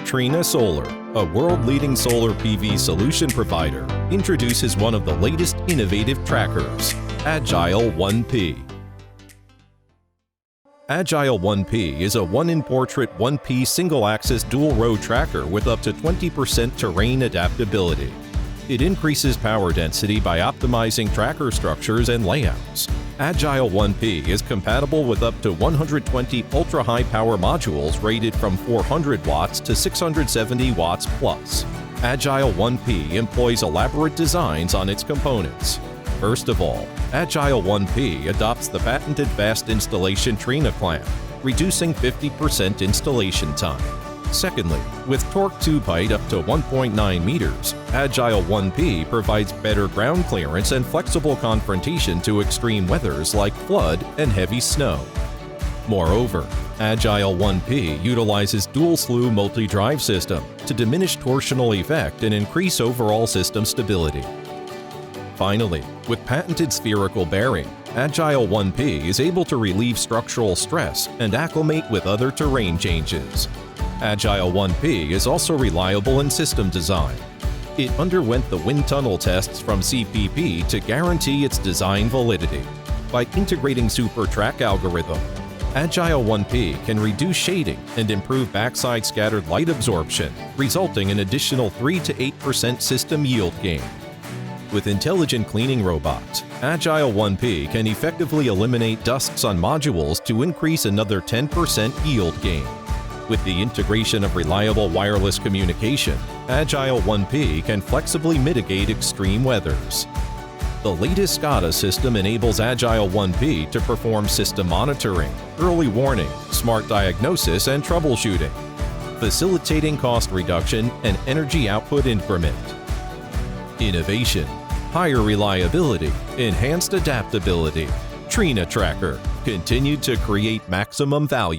Trina Solar, a world-leading solar PV solution provider, introduces one of the latest innovative trackers, Agile 1P. Agile 1P is a 1-in-portrait 1P single-axis dual-row tracker with up to 20% terrain adaptability. It increases power density by optimizing tracker structures and layouts. Agile 1P is compatible with up to 120 ultra-high power modules rated from 400 watts to 670 watts plus. Agile 1P employs elaborate designs on its components. First of all, Agile 1P adopts the patented fast installation Trina clamp, reducing 50% installation time. Secondly, with torque tube height up to 1.9 meters, Agile 1P provides better ground clearance and flexible confrontation to extreme weathers like flood and heavy snow. Moreover, Agile 1P utilizes dual-slew multi-drive system to diminish torsional effect and increase overall system stability. Finally, with patented spherical bearing, Agile 1P is able to relieve structural stress and acclimate with other terrain changes. Agile 1P is also reliable in system design. It underwent the wind tunnel tests from CPP to guarantee its design validity. By integrating Super Track algorithm, Agile 1P can reduce shading and improve backside scattered light absorption, resulting in additional 3 to 8% system yield gain. With intelligent cleaning robots, Agile 1P can effectively eliminate dusts on modules to increase another 10% yield gain. With the integration of reliable wireless communication, Agile 1P can flexibly mitigate extreme weathers. The latest SCADA system enables Agile 1P to perform system monitoring, early warning, smart diagnosis, and troubleshooting, facilitating cost reduction and energy output increment. Innovation, higher reliability, enhanced adaptability. TrinaTracker continued to create maximum value.